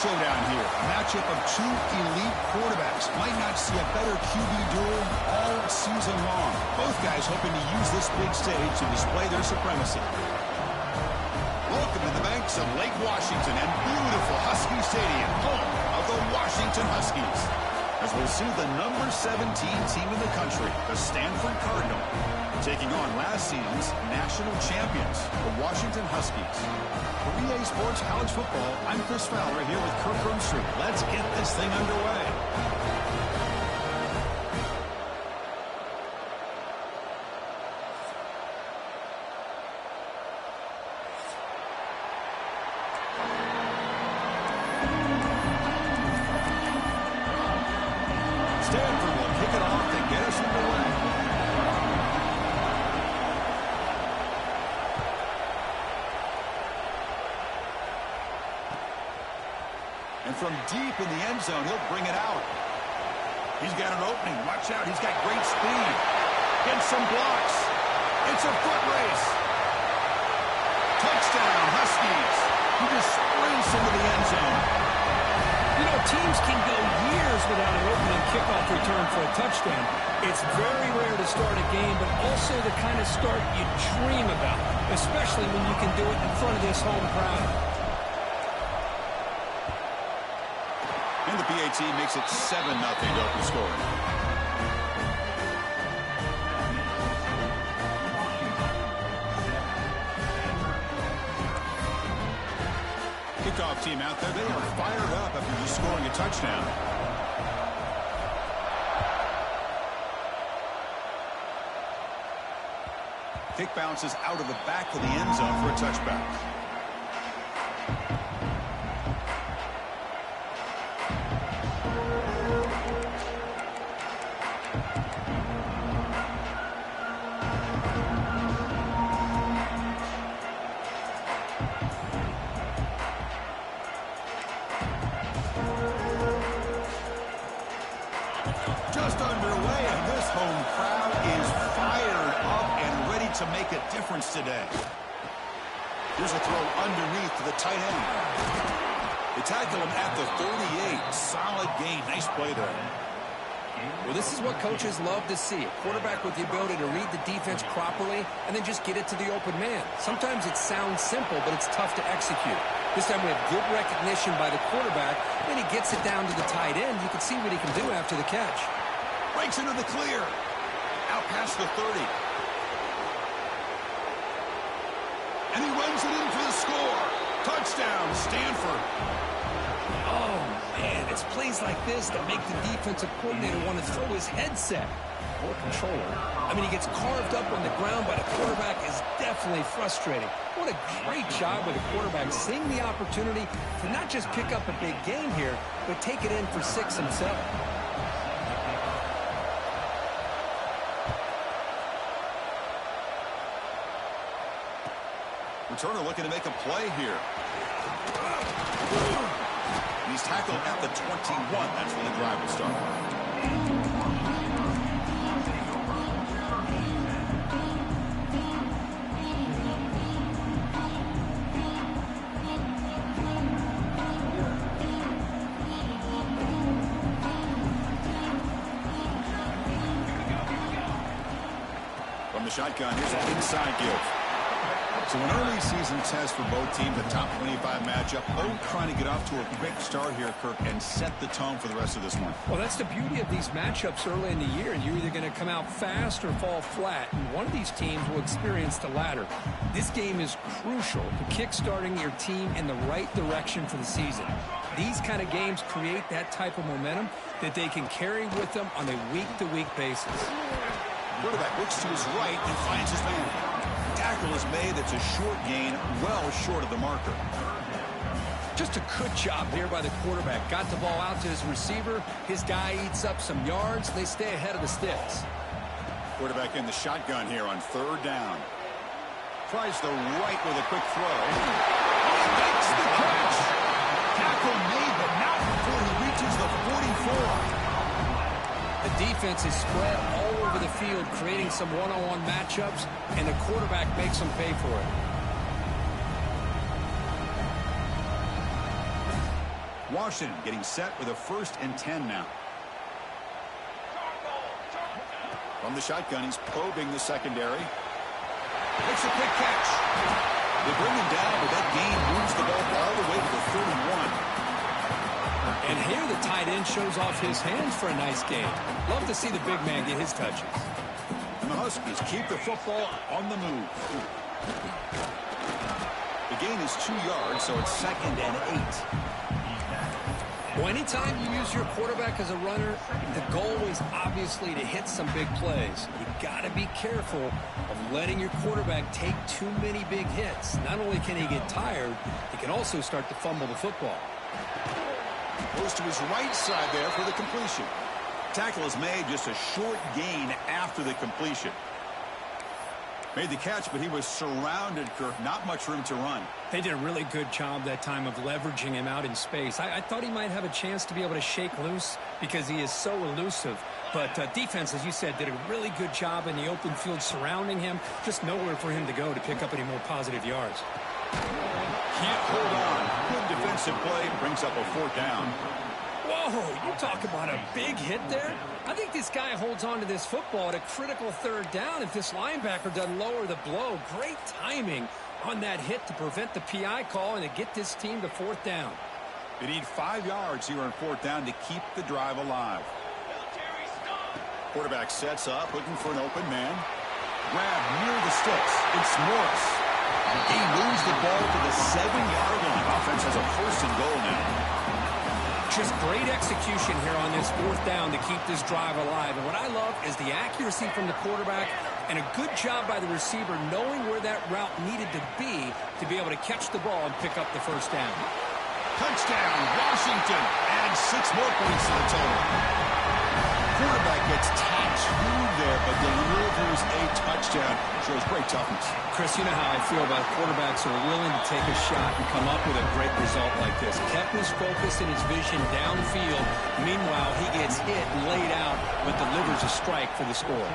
showdown here. A matchup of two elite quarterbacks. Might not see a better QB duel all season long. Both guys hoping to use this big stage to display their supremacy. Welcome to the banks of Lake Washington and beautiful Husky Stadium, home of the Washington Huskies. As we'll see the number 17 team in the country, the Stanford Cardinal, taking on last season's national champions, the Washington Huskies. For EA Sports College Football, I'm Chris Fowler here with Kirk Roomstreet. Let's get this thing underway. Stanford will kick it off and get us underway. And from deep in the end zone, he'll bring it out. He's got an opening. Watch out. He's got great speed. Gets some blocks. It's a foot race. Touchdown, Huskies. He just sprints into the end zone. You know, teams can go years without an opening kickoff return for a touchdown. It's very rare to start a game, but also the kind of start you dream about, especially when you can do it in front of this home crowd. And the PAT makes it 7-0 to open score. Kickoff team out there, they are fired up after just scoring a touchdown. Kick bounces out of the back of the end zone for a touchback. Just underway, and this home crowd is fired up and ready to make a difference today. Here's a throw underneath to the tight end. They tackle him at the 38. Solid gain. Nice play there. Well, this is what coaches love to see. A quarterback with the ability to read the defense properly and then just get it to the open man. Sometimes it sounds simple, but it's tough to execute. This time we have good recognition by the quarterback. Then he gets it down to the tight end. You can see what he can do after the catch. Breaks into the clear. Out past the 30. And he runs it in for the score. Touchdown, Stanford. Oh, man, it's plays like this that make the defensive coordinator want to throw his headset. Or controller. I mean, he gets carved up on the ground by the quarterback is definitely frustrating. What a great job with the quarterback seeing the opportunity to not just pick up a big game here, but take it in for 6 himself. Returner looking to make a play here. He's tackled at the 21. That's where the drive will start. From the shotgun, here's an inside give. So an early season test for both teams, a top 25 matchup. Both trying to get off to a quick start here, Kirk, and set the tone for the rest of this one. Well, that's the beauty of these matchups early in the year. You're either going to come out fast or fall flat, and one of these teams will experience the latter. This game is crucial to kickstarting your team in the right direction for the season. These kind of games create that type of momentum that they can carry with them on a week-to-week basis. Quarterback looks to his right and finds his man. Tackle is made. It's a short gain, well short of the marker. Just a good job there by the quarterback. Got the ball out to his receiver. His guy eats up some yards. They stay ahead of the sticks. Quarterback in the shotgun here on 3rd down. Tries the right with a quick throw. He makes the catch. Tackle made, but not before he reaches the 44. The defense is spread all over the field, creating some one-on-one matchups, and the quarterback makes them pay for it. Washington getting set with a 1st and 10 now. From the shotgun, he's probing the secondary. Makes a quick catch. They bring him down, but that gain moves the ball all the way to the 31. And here the tight end shows off his hands for a nice gain. Love to see the big man get his touches. And the Huskies keep the football on the move. The gain is 2 yards, so it's 2nd and 8. Well, anytime you use your quarterback as a runner, the goal is obviously to hit some big plays. You got to be careful of letting your quarterback take too many big hits. Not only can he get tired, he can also start to fumble the football. Goes to his right side there for the completion. Tackle is made, just a short gain after the completion. Made the catch, but he was surrounded, Kirk. Not much room to run. They did a really good job that time of leveraging him out in space. I thought he might have a chance to be able to shake loose because he is so elusive. But defense, as you said, did a really good job in the open field surrounding him. Just nowhere for him to go to pick up any more positive yards. Can't hold on. Good defensive play. Brings up a 4th down. Whoa, you talk about a big hit there. I think this guy holds on to this football at a critical 3rd down if this linebacker doesn't lower the blow. Great timing on that hit to prevent the PI call and to get this team to 4th down. They need 5 yards here on 4th down to keep the drive alive. Quarterback sets up, looking for an open man. Grab near the sticks. It's Morris. He moves the ball to the 7-yard line. Offense has a 1st and goal now. Just great execution here on this 4th down to keep this drive alive. And what I love is the accuracy from the quarterback and a good job by the receiver knowing where that route needed to be able to catch the ball and pick up the 1st down. Touchdown, Washington. Adds 6 more points to the total. Quarterback gets tattooed there, but delivers a touchdown. Shows great toughness. Chris, you know how I feel about quarterbacks who are willing to take a shot and come up with a great result like this. Kept his focus and his vision downfield. Meanwhile, he gets hit and laid out, but delivers a strike for the score.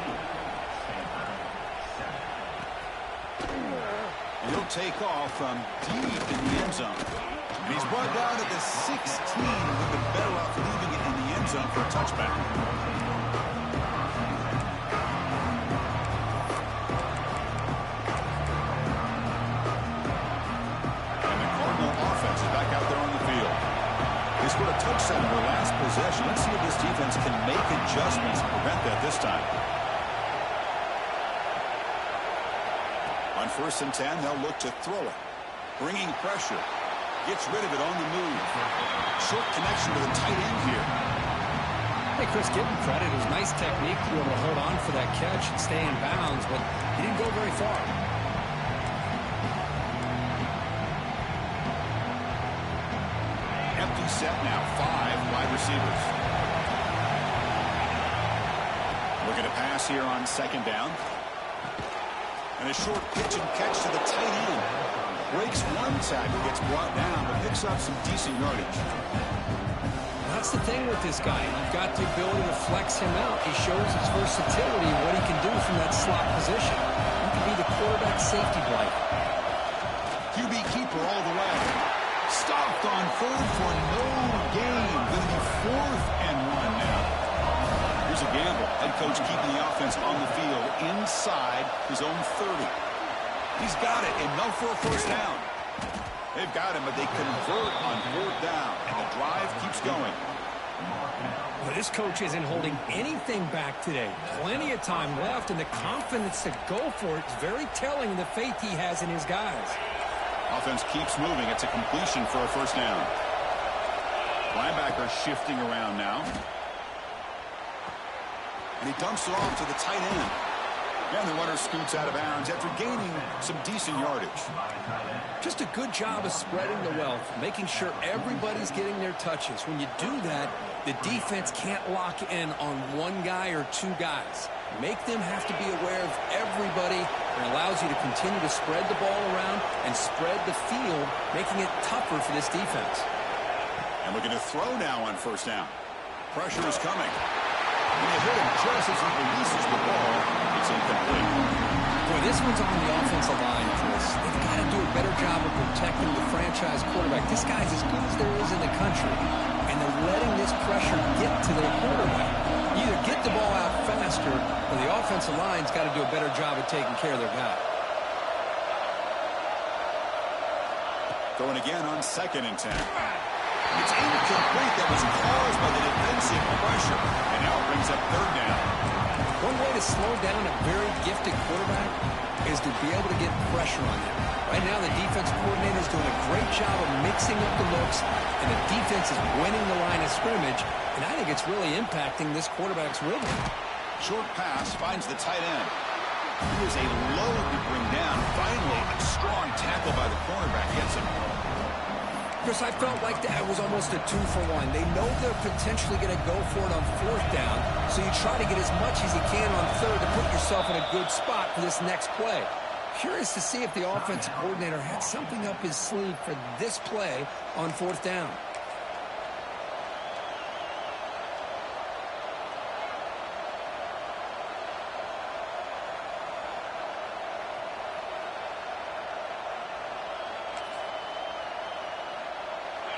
And he'll take off from deep in the end zone. And he's brought down at the 16 with the better off leaving it in the end zone for a touchback. They scored a touchdown in their last possession. Let's see if this defense can make adjustments to prevent that this time. On 1st and 10, they'll look to throw it. Bringing pressure. Gets rid of it on the move. Short connection to the tight end here. Hey, Chris, give him credit. It was nice technique to be able to hold on for that catch and stay in bounds, but he didn't go very far. Empty set now, 5 wide receivers. Looking to pass here on 2nd down. And a short pitch and catch to the tight end. Breaks one tackle, gets brought down, but picks up some decent yardage. That's the thing with this guy. You've got the ability to flex him out. He shows his versatility and what he can do from that slot position. He can be the quarterback safety blanket. QB keeper all the way. Stopped on 3rd for no gain. Going to be 4th and 1 now. Here's a gamble. Head coach keeping the offense on the field inside his own 30. He's got it. Enough for a 1st down. They've got him, but they convert on 4th down, and the drive keeps going. Well, this coach isn't holding anything back today. Plenty of time left, and the confidence to go for it is very telling of the faith he has in his guys. Offense keeps moving. It's a completion for a 1st down. Linebacker shifting around now. And he dumps it off to the tight end. And the runner scoots out of bounds after gaining some decent yardage. Just a good job of spreading the wealth, making sure everybody's getting their touches. When you do that, the defense can't lock in on one guy or 2 guys. Make them have to be aware of everybody. It allows you to continue to spread the ball around and spread the field, making it tougher for this defense. And we're going to throw now on 1st down. Pressure is coming. When you hit him just as he releases the ball, it's incomplete. Boy, this one's on the offensive line, Chris. They've got to do a better job of protecting the franchise franchise quarterback. This guy's as good as there is in the country, and they're letting this pressure get to their quarterback. Either get the ball out faster, or the offensive line's got to do a better job of taking care of their guy. Going again on 2nd and 10. It's incomplete. That was caused by the defensive pressure, and now it brings up 3rd down. One way to slow down a very gifted quarterback is to be able to get pressure on him. Right now, the defense coordinator is doing a great job of mixing up the looks, and the defense is winning the line of scrimmage, and I think it's really impacting this quarterback's rhythm. Short pass finds the tight end. He was a load to bring down. Finally, a strong tackle by the cornerback gets him. Chris, I felt like that was almost a 2-for-1. They know they're potentially going to go for it on 4th down, so you try to get as much as you can on 3rd to put yourself in a good spot for this next play. Curious to see if the offensive coordinator had something up his sleeve for this play on 4th down.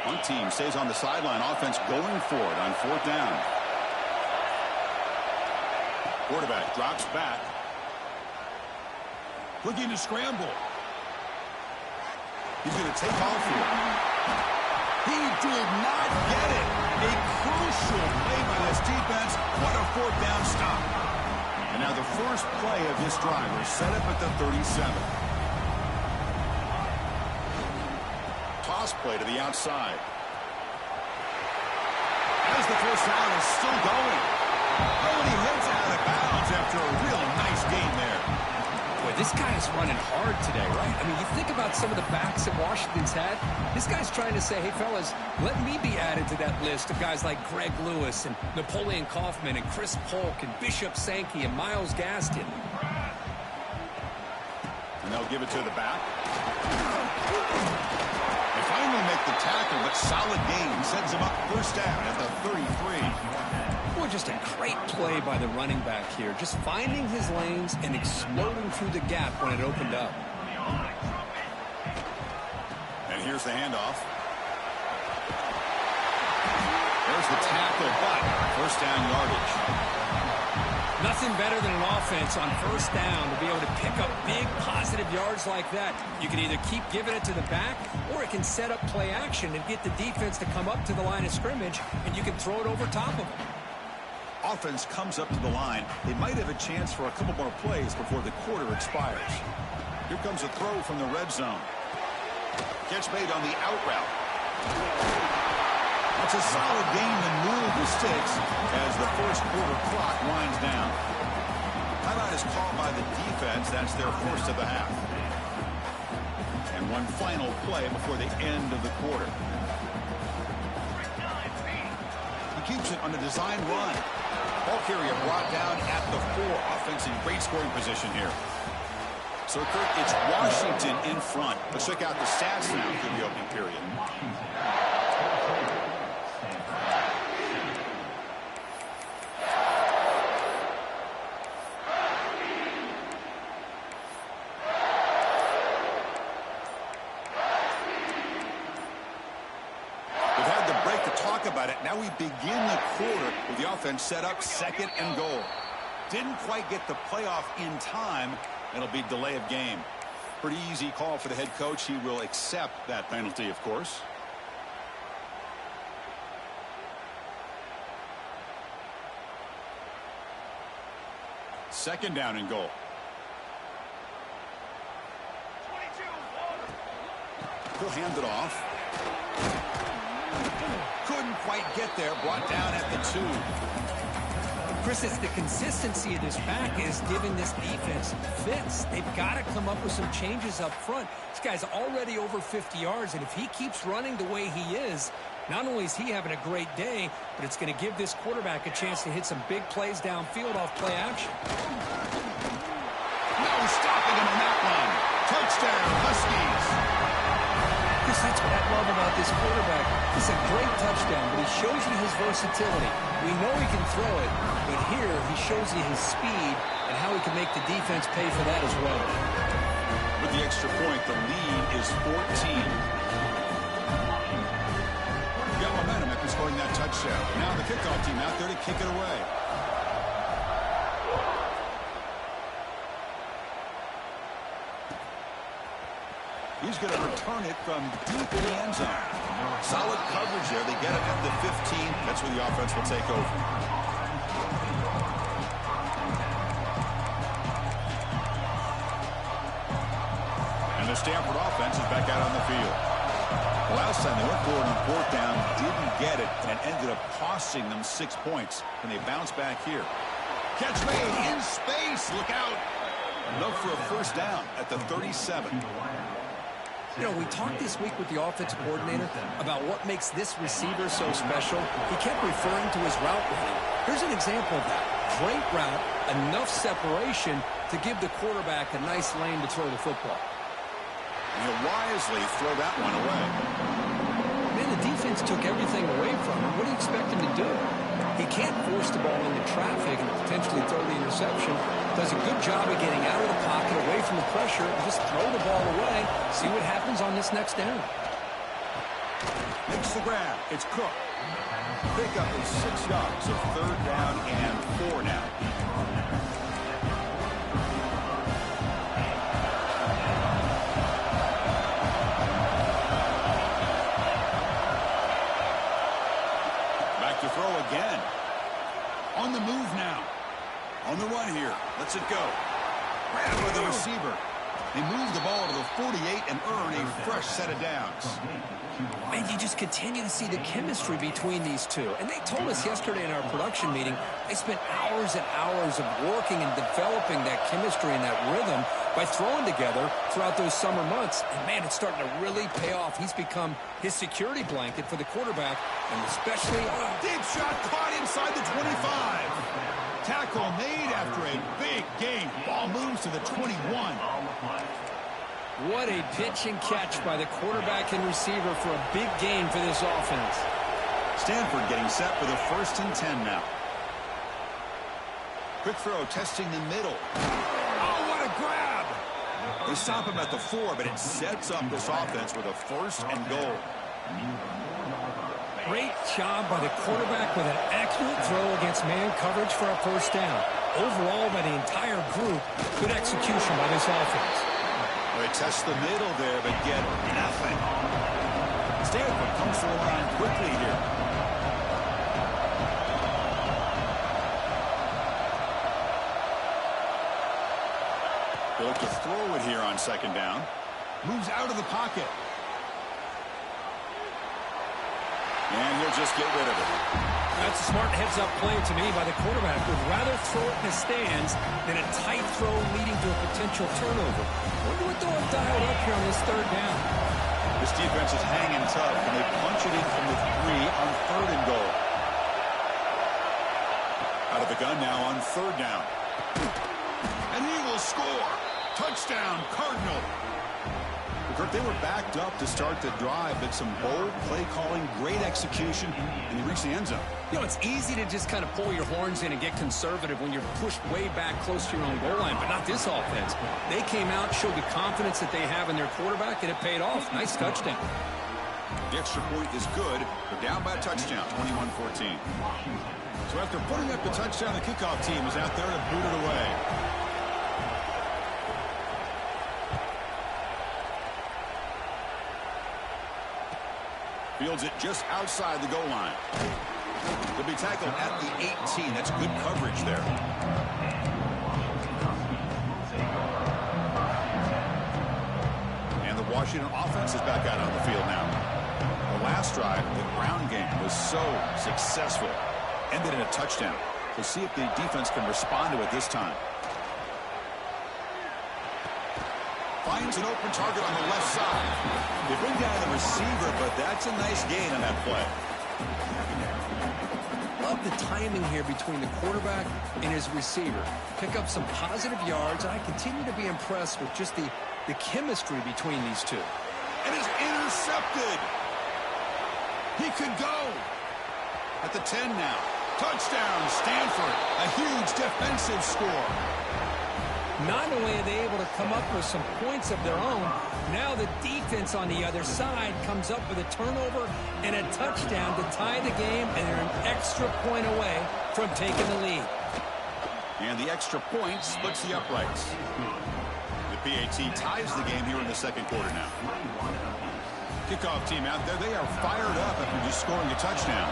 One team stays on the sideline. Offense going for it on 4th down. Quarterback drops back. Looking to scramble. He's going to take off here. He did not get it. A crucial play by this defense. What a 4th down stop. And now the first play of this drive is set up at the 37. Toss play to the outside. As the first down is still going. Oh, and he heads out of bounds after a real nice gain there. Boy, this guy is running hard today, right? I mean, you think about some of the backs that Washington's had. This guy's trying to say, hey, fellas, let me be added to that list of guys like Greg Lewis and Napoleon Kaufman and Chris Polk and Bishop Sankey and Myles Gaskin. And they'll give it to the back. They finally make the tackle, but solid gain sends him up 1st down at the 33. Boy, just a great play by the running back here. Just finding his lanes and exploding through the gap when it opened up. And here's the handoff. There's the tackle, but 1st down yardage. Nothing better than an offense on 1st down to be able to pick up big positive yards like that. You can either keep giving it to the back, or it can set up play action and get the defense to come up to the line of scrimmage, and you can throw it over top of them. Offense comes up to the line. They might have a chance for a couple more plays before the quarter expires. Here comes a throw from the red zone. Catch made on the out route. That's a solid gain to move the sticks as the first quarter clock winds down. Timeout is called by the defense. That's their first of the half. And one final play before the end of the quarter. He keeps it on the design run. Ball carrier brought down at the 4. Offense in great scoring position here. So, Kirk, it's Washington in front. Let's check out the stats now through the opening period. About it. Now we begin the quarter with the offense set up 2nd and goal. Didn't quite get the playoff in time. It'll be delay of game. Pretty easy call for the head coach. He will accept that penalty, of course. Second down and goal. He'll hand it off. Couldn't quite get there. Brought down at the 2. Chris, it's the consistency of this back is giving this defense fits. They've got to come up with some changes up front. This guy's already over 50 yards, and if he keeps running the way he is, not only is he having a great day, but it's going to give this quarterback a chance to hit some big plays downfield off play action. No stopping him on that one. Touchdown, Huskies. Chris, that's what I love about this quarterback. It's a great touchdown, but he shows you his versatility. We know he can throw it, but here he shows you his speed and how he can make the defense pay for that as well. With the extra point, the lead is 14. touchdown. Now the kickoff team out there to kick it away. He's going to return it from deep in the end zone. Solid coverage there. They get it at the 15. That's where the offense will take over. And the Stanford offense is back out on the field. Last time they went for it on fourth down, didn't get it, and ended up costing them 6 points. And they bounce back here. Catch made in space. Look out. Enough for a first down at the 37. You know, we talked this week with the offensive coordinator about what makes this receiver so special. He kept referring to his route running. Here's an example of that. Great route, enough separation to give the quarterback a nice lane to throw the football. And he'll wisely throw that one away. Man, the defense took everything away from him. What do you expect him to do? He can't force the ball into traffic and potentially throw the interception. Does a good job of getting out of the pocket, away from the pressure, and just throw the ball away. See what happens on this next down. Makes the grab. It's Cook. Pick up is 6 yards of third down and 4 now. Back to throw again. On the move now. On the run here. Lets it go. Grab with the receiver. They move the ball to the 48 and earn a fresh set of downs. And you just continue to see the chemistry between these two. And they told us yesterday in our production meeting, they spent hours and hours of working and developing that chemistry and that rhythm by throwing together throughout those summer months. And, man, it's starting to really pay off. He's become his security blanket for the quarterback, and especially deep shot caught inside the 25. Tackle made after a big gain. Ball moves to the 21. What a pitch and catch by the quarterback and receiver for a big gain for this offense. Stanford getting set for the 1st and 10 now. Quick throw testing the middle. Oh, what a grab! They stop him at the 4, but it sets up this offense with a 1st and goal. Great job by the quarterback with an accurate throw against man coverage for a first down. Overall, by the entire group, good execution by this offense. They test the middle there, but get nothing. Stanford comes to the line quickly here. They look to throw it here on 2nd down. Moves out of the pocket. And he'll just get rid of it. That's a smart heads-up play to me by the quarterback. Would rather throw it in the stands than a tight throw leading to a potential turnover. Wonder what they'll have dialed up here on this 3rd down. This defense is hanging tough, and they punch it in from the 3 on 3rd and goal. Out of the gun now on 3rd down. And he will score. Touchdown, Cardinal. They were backed up to start the drive, but some bold play calling, great execution, and they reached the end zone. You know, it's easy to just kind of pull your horns in and get conservative when you're pushed way back close to your own goal line, but not this offense. They came out, showed the confidence that they have in their quarterback, and it paid off. Nice touchdown. The extra point is good. They're down by a touchdown, 21-14. So after putting up the touchdown, the kickoff team is out there to boot it away. Fields it just outside the goal line. They'll be tackled at the 18. That's good coverage there. And the Washington offense is back out on the field now. The last drive, the ground game, was so successful. Ended in a touchdown. We'll see if the defense can respond to it this time. Finds an open target on the left side. They bring down the receiver, but that's a nice gain on that play. Love the timing here between the quarterback and his receiver. Pick up some positive yards, and I continue to be impressed with just the chemistry between these two. And is intercepted. He could go. At the 10 now. Touchdown, Stanford. A huge defensive score. Not only are they able to come up with some points of their own, now the defense on the other side comes up with a turnover and a touchdown to tie the game, and they're an extra point away from taking the lead. And the extra point splits the uprights. The PAT ties the game here in the second quarter now. Kickoff team out there. They are fired up after just scoring a touchdown.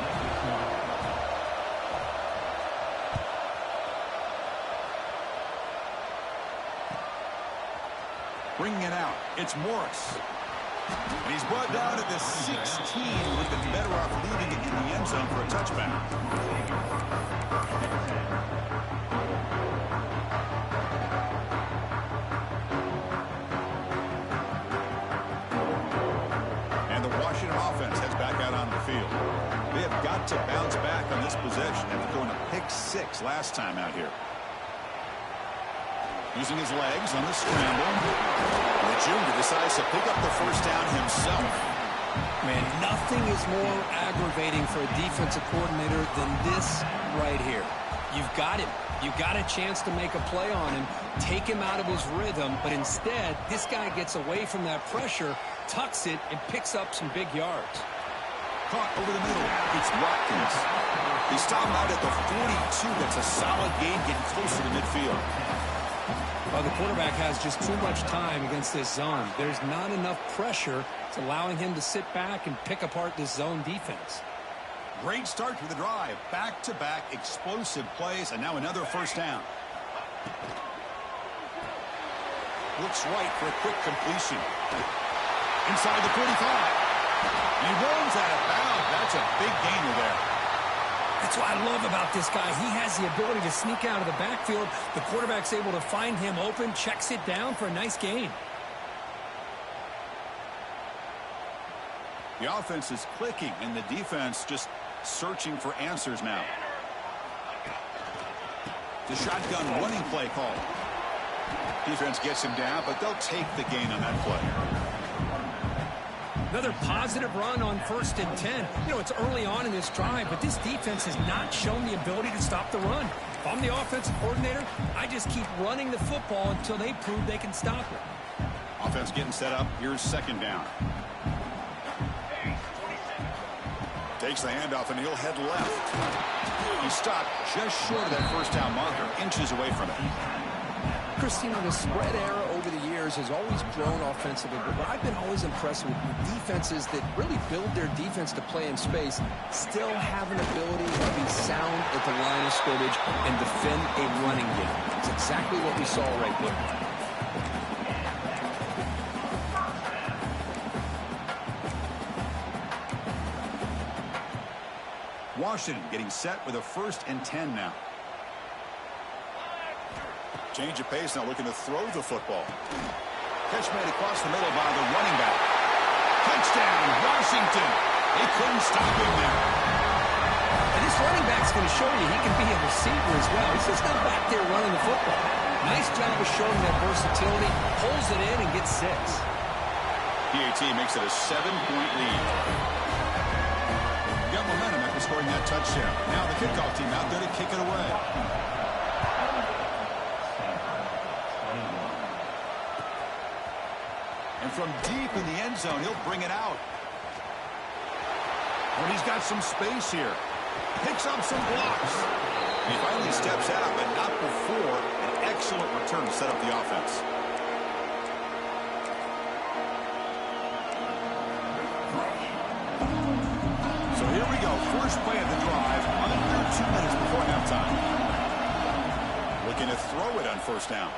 Bringing it out. It's Morris. And he's brought down at the 16. Would have been better off leaving it in the end zone for a touchback. And the Washington offense heads back out on the field. They have got to bounce back on this possession after throwing a pick 6 last time out here. Using his legs on the scramble. And the junior decides to pick up the first down himself. Man, nothing is more aggravating for a defensive coordinator than this right here. You've got him. You've got a chance to make a play on him, take him out of his rhythm, but instead, this guy gets away from that pressure, tucks it, and picks up some big yards. Caught over the middle. It's Watkins. He stopped out at the 42. That's a solid gain, getting closer to midfield. Well, the quarterback has just too much time against this zone. There's not enough pressure. It's allowing him to sit back and pick apart this zone defense. Great start to the drive. Back-to-back explosive plays, and now another first down. Looks right for a quick completion. Inside the 45. He runs out of bounds. That's a big gainer there. That's what I love about this guy. He has the ability to sneak out of the backfield. The quarterback's able to find him open, checks it down for a nice gain. The offense is clicking, and the defense just searching for answers now. The shotgun running play call. Defense gets him down, but they'll take the gain on that play. Another positive run on 1st and 10. You know, it's early on in this drive, but this defense has not shown the ability to stop the run. If I'm the offensive coordinator, I just keep running the football until they prove they can stop it. Offense getting set up. Here's second down. Takes the handoff, and he'll head left. He stopped just short of that first down marker, inches away from it. Christina, the spread era over the years has always grown offensively, but what I've been always impressed with defenses that really build their defense to play in space still have an ability to be sound at the line of scrimmage and defend a running game. It's exactly what we saw right there. Washington getting set with a 1st and 10 now. Change of pace now, looking to throw the football. Catch made across the middle by the running back. Touchdown, Washington. They couldn't stop him there. And this running back's going to show you he can be a receiver as well. He's just not back there running the football. Nice job of showing that versatility. Pulls it in and gets 6. PAT makes it a 7-point lead. Got momentum after scoring that touchdown. Now the kickoff team out there to kick it away. And from deep in the end zone, he'll bring it out. When he's got some space here. Picks up some blocks. He finally steps out, but not before an excellent return to set up the offense. So here we go. First play of the drive. Under 2 minutes before halftime. Looking to throw it on first down.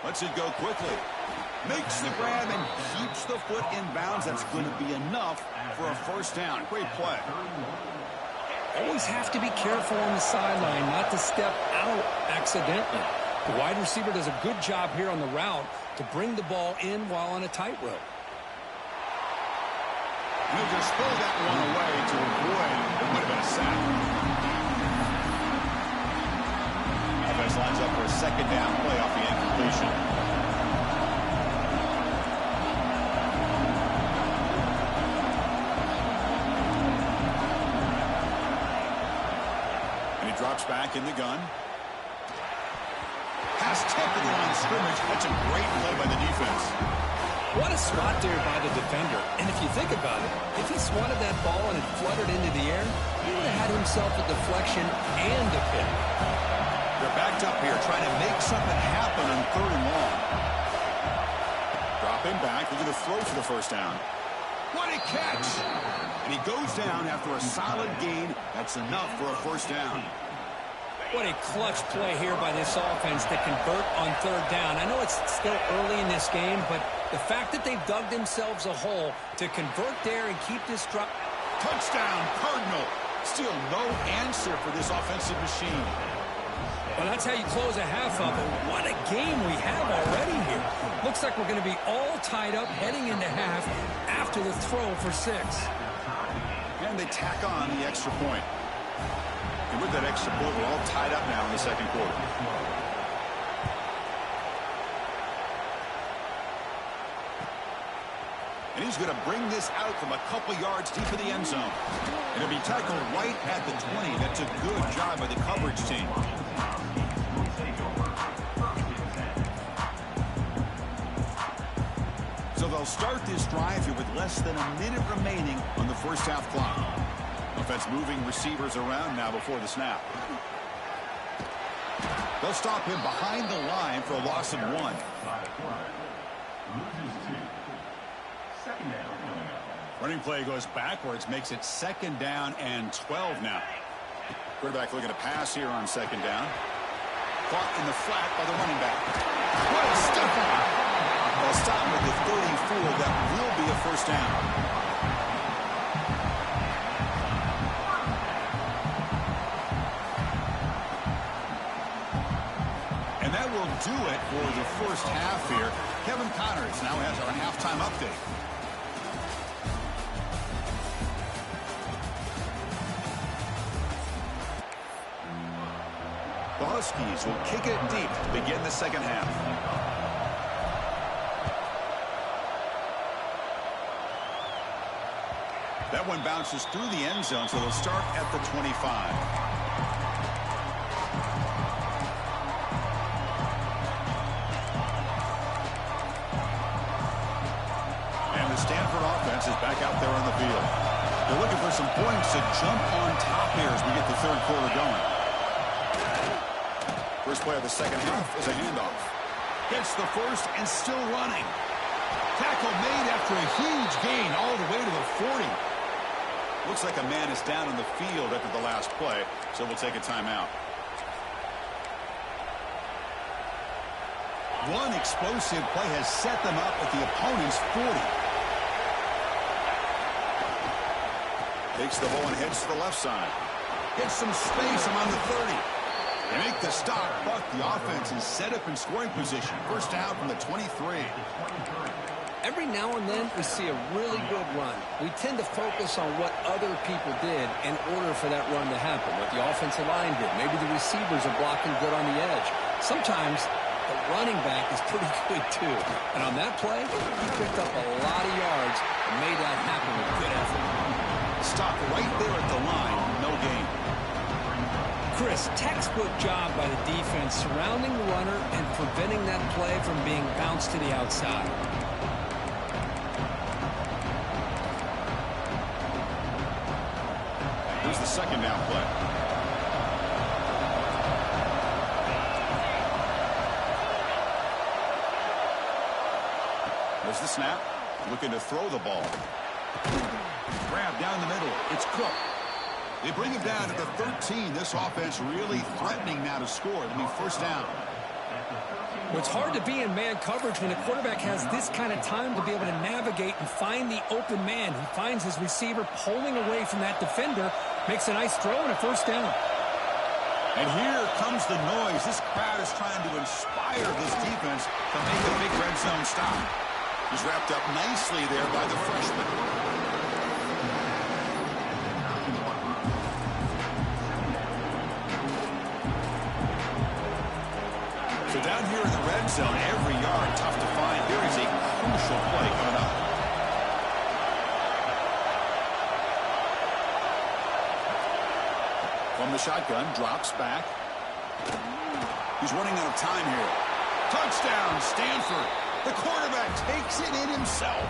Lets it go quickly. Makes the grab and keeps the foot in bounds. That's going to be enough for a first down. Great play. Always have to be careful on the sideline not to step out accidentally. The wide receiver does a good job here on the route to bring the ball in while on a tightrope. He'll just throw that one away to avoid what would have been a sack. Offense lines up for a second down play off the incompletion. Drops back in the gun. pass tipped to the line of scrimmage. That's a great play by the defense. What a spot there by the defender. And if you think about it, if he swatted that ball and it fluttered into the air, he would have had himself a deflection and a pick. They're backed up here trying to make something happen on 3rd and long. Drop him back. They're going to throw for the first down. What a catch! And he goes down after a solid gain. That's enough for a first down. What a clutch play here by this offense to convert on 3rd down. I know it's still early in this game, but the fact that they've dug themselves a hole to convert there and keep this drop. Touchdown, Cardinal. Still no answer for this offensive machine. Well, that's how you close a half of it. What a game we have already here. Looks like we're going to be all tied up heading into half after the throw for 6. And they tack on the extra point. And with that extra point, we're all tied up now in the 2nd quarter. And he's going to bring this out from a couple yards deep in the end zone. And it'll be tackled right at the 20. That's a good job by the coverage team. So they'll start this drive here with less than a minute remaining on the first half clock. Offense moving receivers around now before the snap. They'll stop him behind the line for a loss of 1. Running play goes backwards, makes it 2nd down and 12 now. Quarterback looking to pass here on 2nd down. Caught in the flat by the running back. What a step on! They'll stop with the 34. That will be a first down. And that will do it for the first half here. Kevin Connors now has our halftime update. The Huskies will kick it deep to begin the second half. That one bounces through the end zone, so they'll start at the 25. And the Stanford offense is back out there on the field. They're looking for some points to jump on top here as we get the 3rd quarter going. First play of the second half is a handoff. Gets the first and still running. Tackle made after a huge gain all the way to the 40. Looks like a man is down on the field after the last play, so we'll take a timeout. One explosive play has set them up at the opponent's 40. Takes the ball and heads to the left side. Gets some space around the 30. They make the stop, but the offense is set up in scoring position. First down from the 23. Every now and then we see a really good run. We tend to focus on what other people did in order for that run to happen, what the offensive line did. Maybe the receivers are blocking good on the edge. Sometimes the running back is pretty good too. And on that play, he picked up a lot of yards and made that happen with good effort. Stop right there at the line, no gain. Chris, textbook job by the defense surrounding the runner and preventing that play from being bounced to the outside. Here's the second down play. There's the snap. Looking to throw the ball. Grab down the middle. It's Cook. They bring him down to the 13. This offense really threatening now to score. It'll be first down. Well, it's hard to be in man coverage when the quarterback has this kind of time to be able to navigate and find the open man. He finds his receiver pulling away from that defender, makes a nice throw and a first down. And here comes the noise. This crowd is trying to inspire this defense to make a big red zone stop. He's wrapped up nicely there by the freshman. So down here in the red zone, every yard tough to find. There is a crucial play coming up. From the shotgun, drops back. He's running out of time here. Touchdown, Stanford. The quarterback takes it in himself.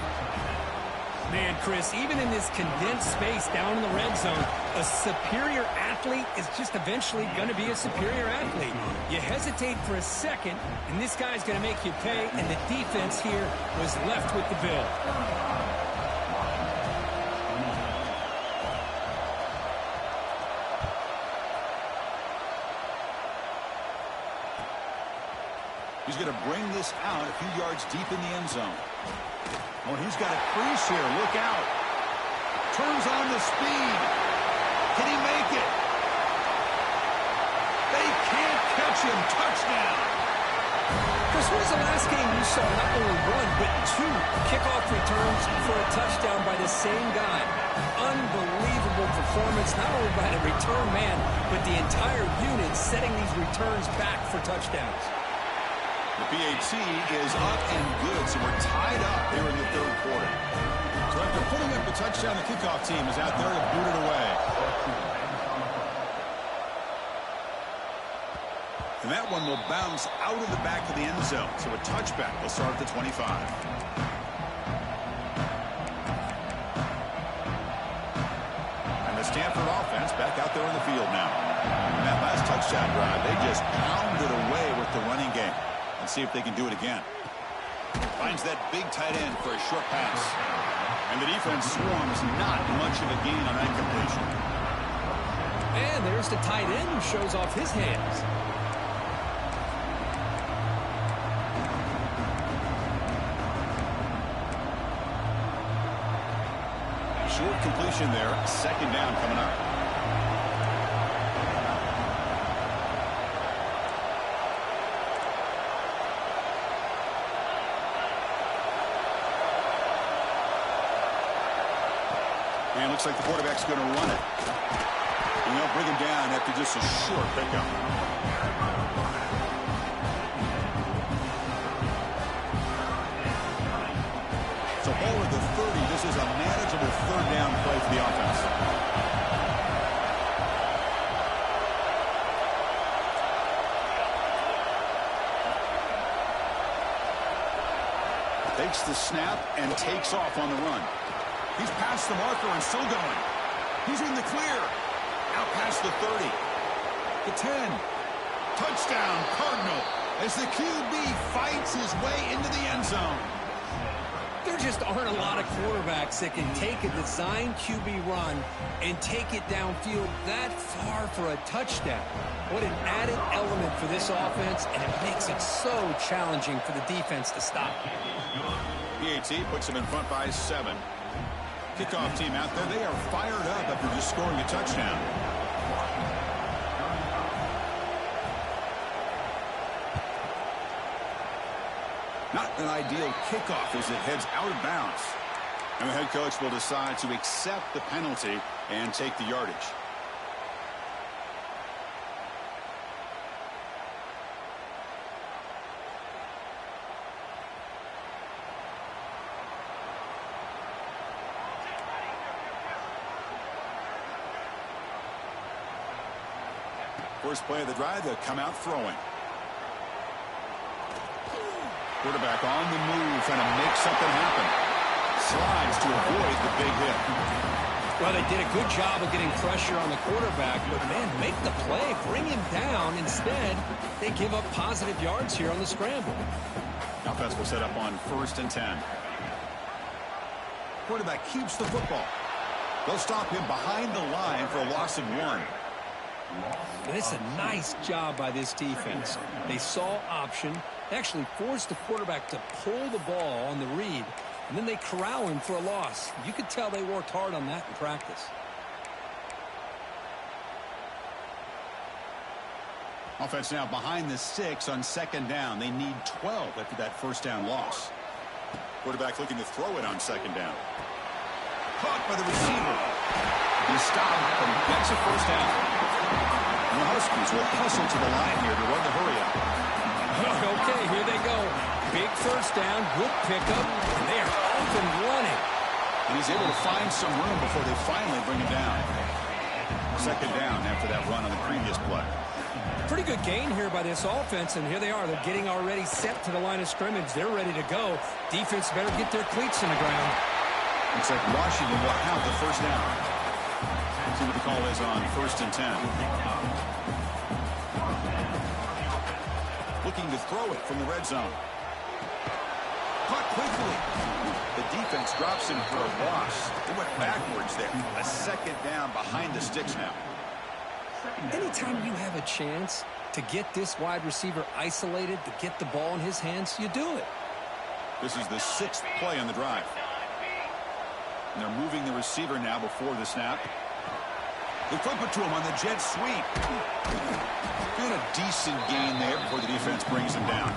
Man, Chris, even in this condensed space down in the red zone, a superior athlete is just eventually going to be a superior athlete. You hesitate for a second, and this guy's going to make you pay, and the defense here was left with the bill. He's going to bring this out a few yards deep in the end zone. Oh, he's got a crease here. Look out. Turns on the speed. Can he make it? They can't catch him. Touchdown. Chris, when was the last game you saw not only one, but two kickoff returns for a touchdown by the same guy? Unbelievable performance, not only by the return man, but the entire unit setting these returns back for touchdowns. The PAT is up and good, so we're tied up here in the third quarter. So after putting up the touchdown, the kickoff team is out there to boot it away. And that one will bounce out of the back of the end zone. So a touchback will start at the 25. And the Stanford offense back out there on the field now. And that last touchdown drive, they just pounded away with the running game. Let's see if they can do it again. Finds that big tight end for a short pass. And the defense swarms, not much of a gain on that completion. And there's the tight end who shows off his hands. Short completion there. Second down coming up. And looks like the quarterback's going to run it. And they'll bring him down after just a short pickup. So ball at the 30. This is a manageable third down play for the offense. Takes the snap and takes off on the run. He's past the marker and still going. He's in the clear. Out past the 30. The 10. Touchdown, Cardinal, as the QB fights his way into the end zone. There just aren't a lot of quarterbacks that can take a design QB run and take it downfield that far for a touchdown. What an added element for this offense, and it makes it so challenging for the defense to stop. PAT puts him in front by 7. Kickoff team out there, they are fired up after just scoring a touchdown. Not an ideal kickoff as it heads out of bounds. And the head coach will decide to accept the penalty and take the yardage. First play of the drive, they'll come out throwing. Quarterback on the move, trying to make something happen. Slides to avoid the big hit. Well, they did a good job of getting pressure on the quarterback, but, man, make the play, bring him down. Instead, they give up positive yards here on the scramble. Offense will set up on 1st and 10. Quarterback keeps the football. They'll stop him behind the line for a loss of 1. And it's a nice job by this defense. They saw option. They actually forced the quarterback to pull the ball on the read, and then they corral him for a loss. You could tell they worked hard on that in practice. Offense now behind the 6 on 2nd down. They need 12 after that first down loss. Quarterback looking to throw it on 2nd down. Caught by the receiver. He's stopped, but he gets a first down. And the Huskies will hustle to the line here to run the hurry-up. Okay, here they go. Big first down, good pickup, and they are off and running. And he's able to find some room before they finally bring him down. 2nd down after that run on the previous play. Pretty good gain here by this offense, and here they are. They're getting already set to the line of scrimmage. They're ready to go. Defense better get their cleats in the ground. Looks like Washington will have the first down. See what the call is on 1st and 10. Looking to throw it from the red zone. Caught quickly. The defense drops him for a loss. They went backwards there. A second down behind the sticks now. Anytime you have a chance to get this wide receiver isolated, to get the ball in his hands, you do it. This is the 6th play on the drive. And they're moving the receiver now before the snap. They flip it to him on the jet sweep. And a decent gain there before the defense brings him down.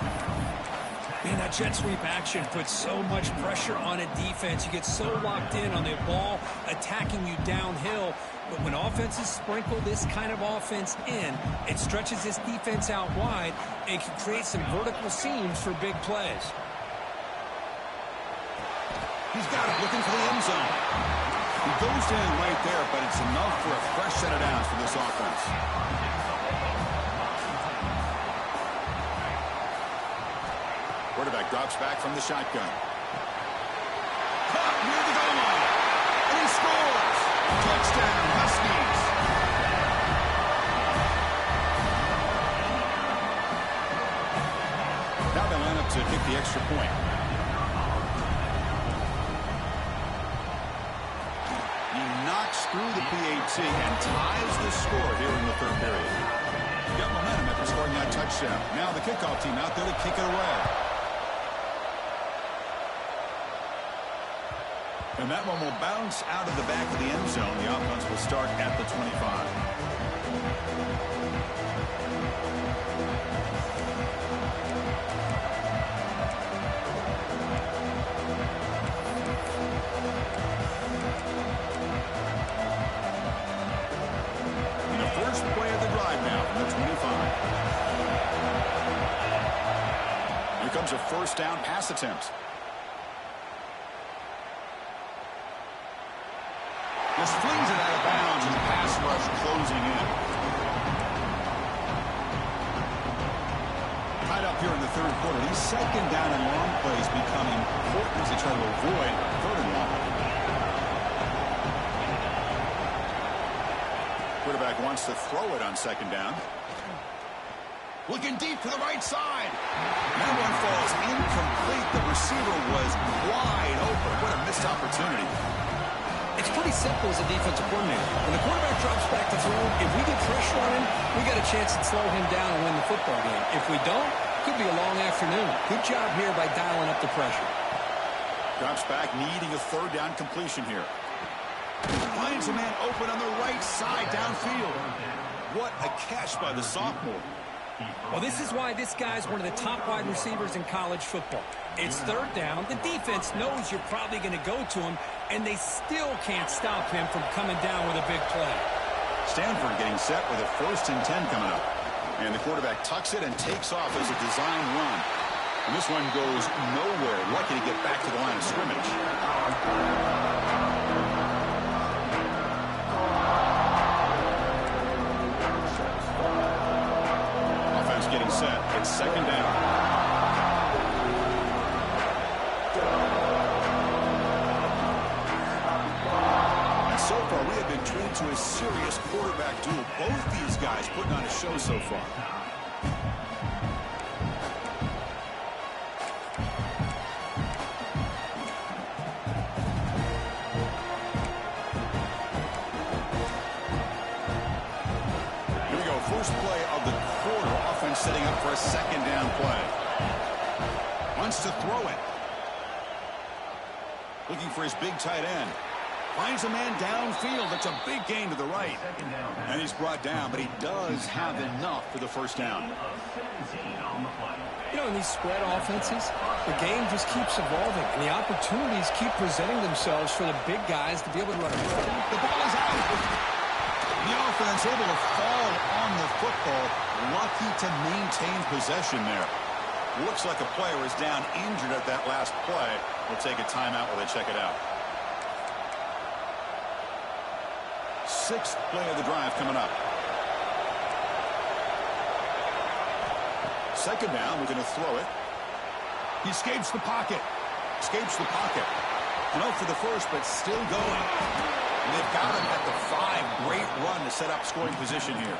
Man, that jet sweep action puts so much pressure on a defense. You get so locked in on the ball attacking you downhill. But when offenses sprinkle this kind of offense in, it stretches this defense out wide and can create some vertical seams for big plays. He's got it, looking for the end zone. He goes in right there, but it's enough for a fresh set of downs for this offense. Quarterback drops back from the shotgun. Caught near the goal line. And he scores. Touchdown, Huskies. Now they line up to kick the extra point. He knocks through the PAT and ties the score here in the third period. Got momentum after scoring that touchdown. Now the kickoff team out there to kick it away. And that one will bounce out of the back of the end zone. The offense will start at the 25. And the first play of the drive now from the 25. Here comes a first down pass attempt. Just flings it out of bounds, and the pass rush closing in. Tied up here in the third quarter. These second down and long plays become important as they try to avoid third and long. Quarterback wants to throw it on second down. Looking deep to the right side. That one falls incomplete. The receiver was wide open. What a missed opportunity. It's pretty simple as a defensive coordinator. When the quarterback drops back to throw, if we get pressure on him, we got a chance to slow him down and win the football game. If we don't, it could be a long afternoon. Good job here by dialing up the pressure. Drops back, needing a third down completion here. Finds a man open on the right side downfield. What a catch by the sophomore. Well, this is why this guy's one of the top wide receivers in college football. It's third down. The defense knows you're probably going to go to him, and they still can't stop him from coming down with a big play. Stanford getting set with a 1st and 10 coming up. And the quarterback tucks it and takes off as a design run. And this one goes nowhere. Lucky to get back to the line of scrimmage. Offense getting set. It's second down. So far, we have been treated to a serious quarterback duel. Both these guys putting on a show so far. Here we go. First play of the quarter. Offense setting up for a second down play. Wants to throw it. Looking for his big tight end. Finds a man downfield. That's a big gain to the right. And he's brought down, but he does have enough for the first down. You know, in these spread offenses, the game just keeps evolving, and the opportunities keep presenting themselves for the big guys to be able to run it. The ball is out. The offense able to fall on the football. Lucky to maintain possession there. Looks like a player is down injured at that last play. We'll take a timeout while they check it out. Sixth play of the drive coming up. second down. We're going to throw it. He escapes the pocket. Escapes the pocket. And out for the first, but still going. And they've got him at the 5. Great run to set up scoring position here.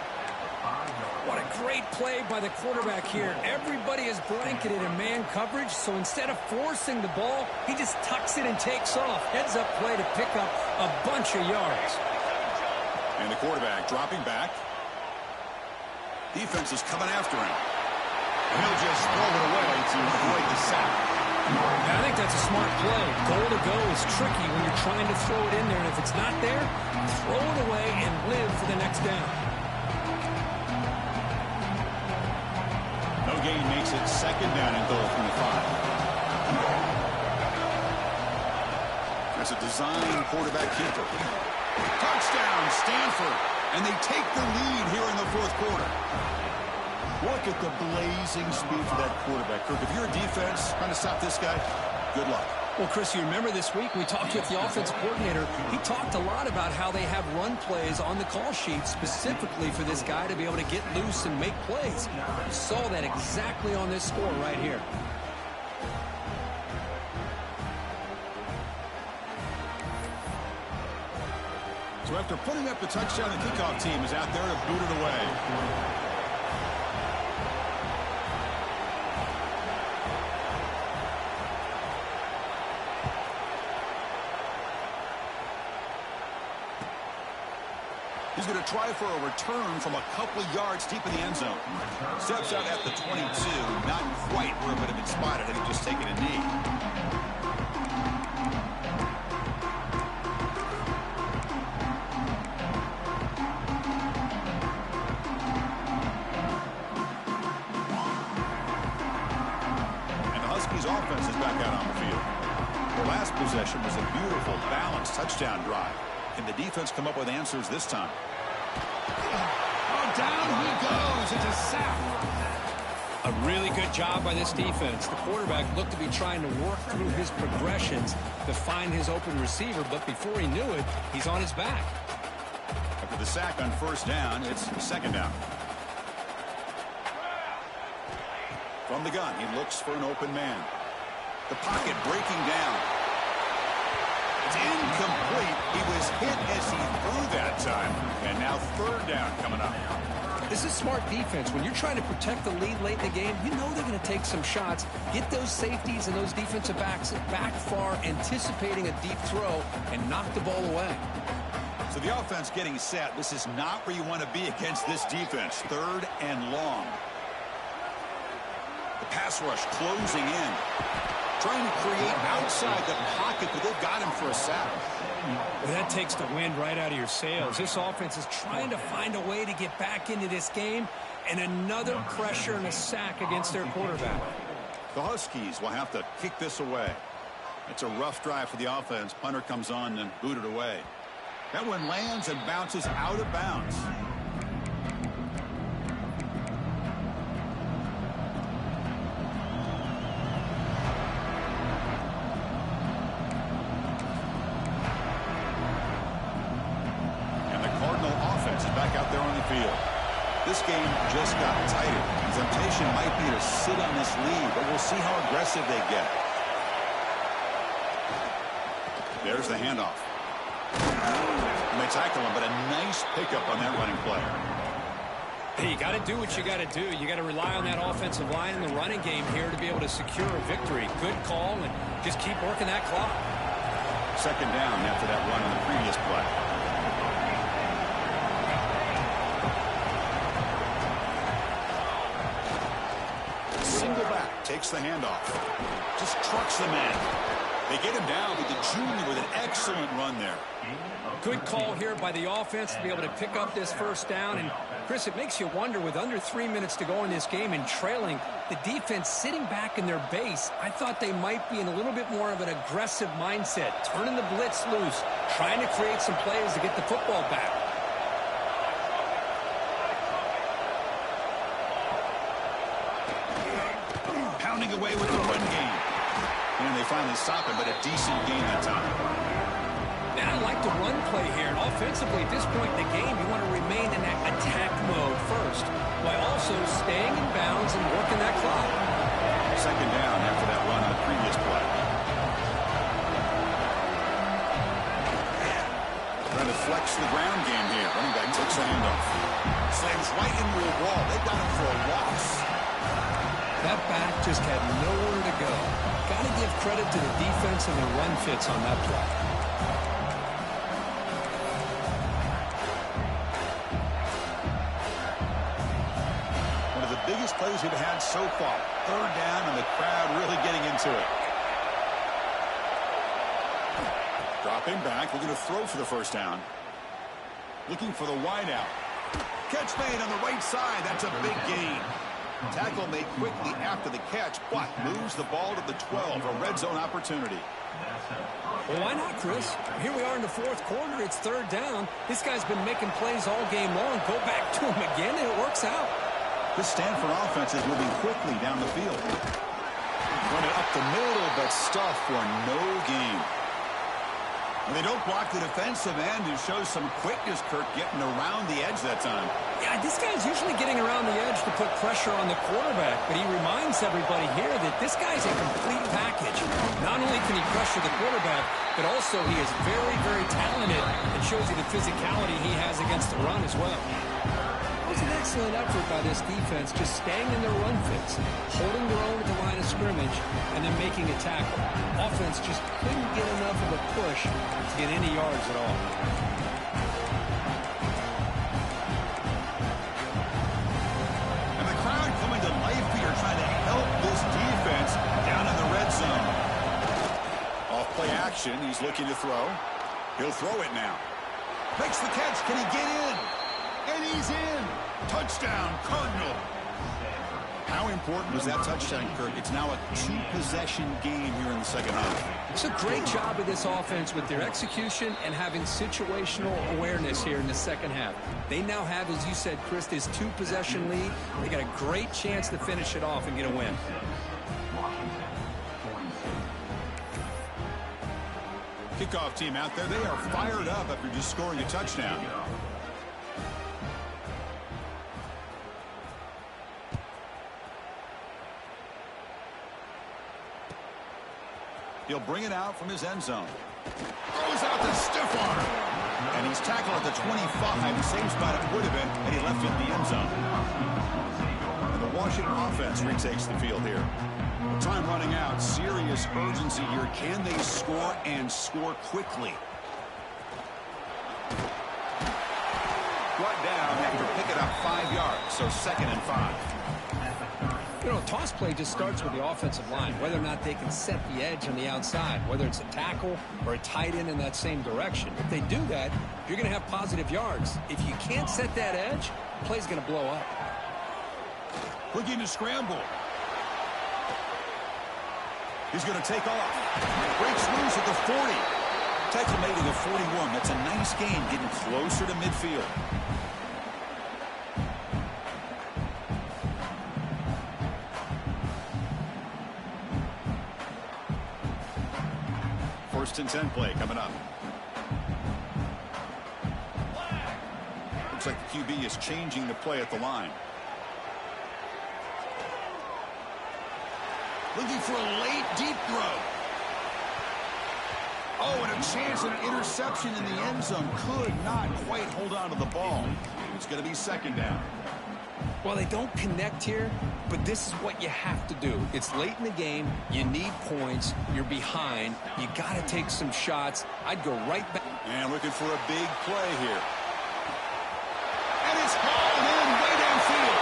What a great play by the quarterback here. Everybody is blanketed in man coverage, so instead of forcing the ball, he just tucks it and takes off. Heads-up play to pick up a bunch of yards. And the quarterback dropping back. Defense is coming after him. And he'll just throw it away to avoid the sack. I think that's a smart play. Goal to go is tricky when you're trying to throw it in there, and if it's not there, throw it away and live for the next down. No gain makes it second down and goal from the 5. That's a design quarterback keeper. Touchdown, Stanford. And they take the lead here in the fourth quarter. Look at the blazing speed for that quarterback. Kirk, if you're a defense trying to stop this guy, good luck. Well, Chris, you remember this week we talked with the offensive coordinator. He talked a lot about how they have run plays on the call sheet specifically for this guy to be able to get loose and make plays. You saw that exactly on this score right here. So after putting up the touchdown, the kickoff team is out there to boot it away. He's going to try for a return from a couple of yards deep in the end zone. Steps out at the 22. Not quite where it would have been spotted had he just taken a knee. And the Huskies offense is back out on the field. The last possession was a beautiful, balanced touchdown drive. Can the defense come up with answers this time? Oh, down he goes. It's a sack. A really good job by this defense. The quarterback looked to be trying to work through his progressions to find his open receiver, but before he knew it, he's on his back. After the sack on first down, it's second down. From the gun, he looks for an open man. The pocket breaking down. It's incomplete. He was hit as he threw that time. And now third down coming up. This is smart defense. When you're trying to protect the lead late in the game, you know they're going to take some shots, get those safeties and those defensive backs back far, anticipating a deep throw, and knock the ball away. So the offense getting set. This is not where you want to be against this defense. Third and long. The pass rush closing in. Trying to create outside the pocket, but they've got him for a sack. Well, that takes the wind right out of your sails. This offense is trying to find a way to get back into this game, and another pressure and a sack against their quarterback. The Huskies will have to kick this away. It's a rough drive for the offense. Punter comes on and booted away. That one lands and bounces out of bounds. This game just got tighter. The temptation might be to sit on this lead, but we'll see how aggressive they get. There's the handoff. And they tackle him, but a nice pickup on that running play. Hey, you got to do what you got to do. You got to rely on that offensive line and the running game here to be able to secure a victory. Good call, and just keep working that clock. Second down after that run on the previous play. Single back, takes the handoff. Just trucks the man. They get him down, but the junior with an excellent run there. Good call here by the offense to be able to pick up this first down. And, Chris, it makes you wonder, with under 3 minutes to go in this game and trailing, the defense sitting back in their base, I thought they might be in a little bit more of an aggressive mindset, turning the blitz loose, trying to create some plays to get the football back. Pounding away with the run game. And they finally stop him, but a decent gain that time. And I like the run play here. And offensively, at this point in the game, you want to remain in that attack mode first, while also staying in bounds and working that clock. Second down after that run on the previous play. Trying to flex the ground game here. Running back takes a handoff. Slams right into a wall. They got him for a loss. That back just had nowhere to go. Got to give credit to the defense and the run fits on that play. One of the biggest plays we've had so far. Third down and the crowd really getting into it. Dropping back. We're going to throw for the first down. Looking for the wideout. Catch made on the right side. That's a big gain. Tackle made quickly after the catch, but moves the ball to the 12. A red zone opportunity. Well, why not, Chris? Here we are in the fourth quarter. It's third down. This guy's been making plays all game long. Go back to him again, and it works out. This Stanford offense is moving quickly down the field. Running up the middle, but stuff for no gain. And they don't block the defensive end, who shows some quickness, Kirk, getting around the edge that time. Yeah, this guy's usually getting around the edge to put pressure on the quarterback, but he reminds everybody here that this guy's a complete package. Not only can he pressure the quarterback, but also he is very, very talented and shows you the physicality he has against the run as well. It was an excellent effort by this defense, just staying in their run fits, holding their own at the line of scrimmage, and then making a tackle. Offense just couldn't get enough of a push to get any yards at all. And the crowd coming to life here, trying to help this defense down in the red zone. Off play action, he's looking to throw. He'll throw it now. Makes the catch, can he get in? And he's in. Touchdown, Cardinal. How important was that touchdown, Kirk? It's now a two-possession game here in the second half. It's a great job of this offense with their execution and having situational awareness here in the second half. They now have, as you said, Chris, this two-possession lead. They got a great chance to finish it off and get a win. Kickoff team out there, they are fired up after just scoring a touchdown. He'll bring it out from his end zone. Throws out the stiff arm. And he's tackled at the 25. Same spot it would have been, and he left it in the end zone. And the Washington offense retakes the field here. Time running out. Serious urgency here. Can they score and score quickly? Brought down after picking up 5 yards, so 2nd and 5. You know, a toss play just starts with the offensive line, whether or not they can set the edge on the outside, whether it's a tackle or a tight end in that same direction. If they do that, you're going to have positive yards. If you can't set that edge, the play's going to blow up. Looking to scramble. He's going to take off. Breaks loose at the 40. Tackle made at the 41. That's a nice gain, getting closer to midfield. First and 10 play coming up. Looks like the QB is changing the play at the line. Looking for a late deep throw. Oh, and a chance at an interception in the end zone. Could not quite hold on to the ball. It's going to be second down. Well, they don't connect here, but this is what you have to do. It's late in the game. You need points. You're behind. You got to take some shots. I'd go right back. And looking for a big play here. And it's hauled in way downfield.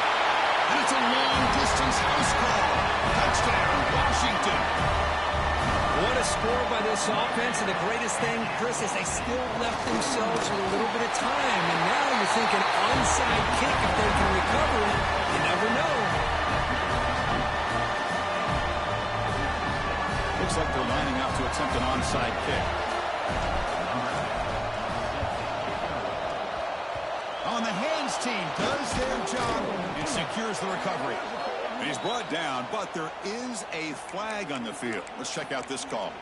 And it's a long-distance house call. Touchdown, Washington. What a score by this offense, and the greatest thing, Chris, is they still left themselves with a little bit of time, and now you're thinking onside kick if they can recover it. You never know. Looks like they're lining up to attempt an onside kick. On the hands team does their job and secures the recovery. And he's brought down, but there is a flag on the field. Let's check out this call.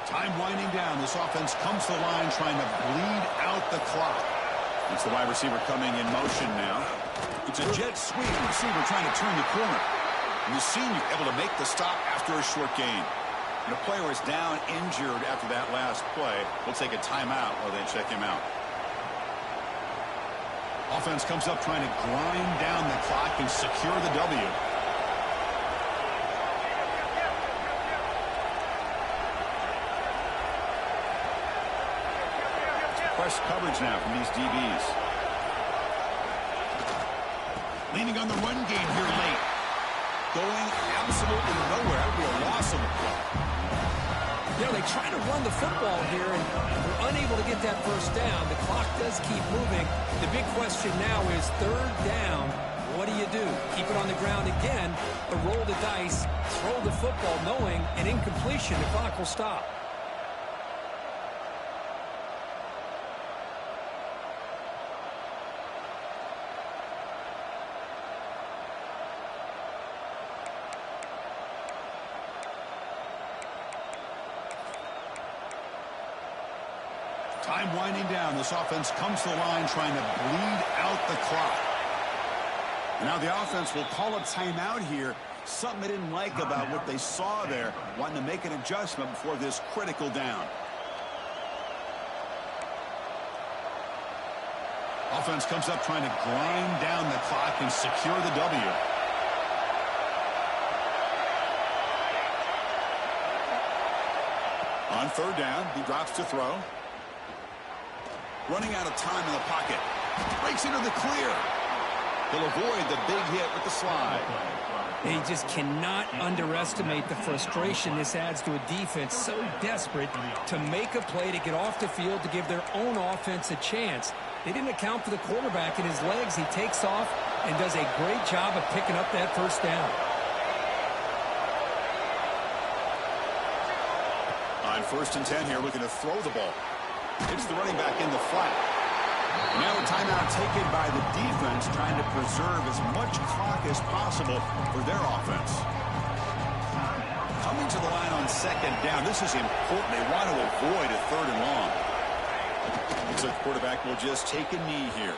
Time winding down. This offense comes to the line trying to bleed out the clock. It's the wide receiver coming in motion now. It's a jet sweep. Receiver trying to turn the corner. And the senior able to make the stop after a short gain. And the player is down injured after that last play. We'll take a timeout while they check him out. Offense comes up trying to grind down the clock and secure the W. Press coverage now from these DBs. Leaning on the run game here late. Going absolutely nowhere. That would be a loss of the play. You know, they try to run the football here, and they're unable to get that first down. The clock does keep moving. The big question now is third down. What do you do? Keep it on the ground again, or roll the dice, throw the football, knowing an incompletion, the clock will stop. Time winding down. This offense comes to the line trying to bleed out the clock. And now the offense will call a timeout here. Something they didn't like about what they saw there. Wanting to make an adjustment before this critical down. Offense comes up trying to grind down the clock and secure the W. On third down, he drops to throw. Running out of time in the pocket. Breaks into the clear. He'll avoid the big hit with the slide. And he just cannot underestimate the frustration this adds to a defense so desperate to make a play to get off the field to give their own offense a chance. They didn't account for the quarterback and his legs. He takes off and does a great job of picking up that first down. On 1st and 10 here, looking to throw the ball. It's the running back in the flat. Now a timeout taken by the defense, trying to preserve as much clock as possible for their offense. Coming to the line on 2nd down. This is important. They want to avoid a 3rd and long. Looks like the quarterback will just take a knee here.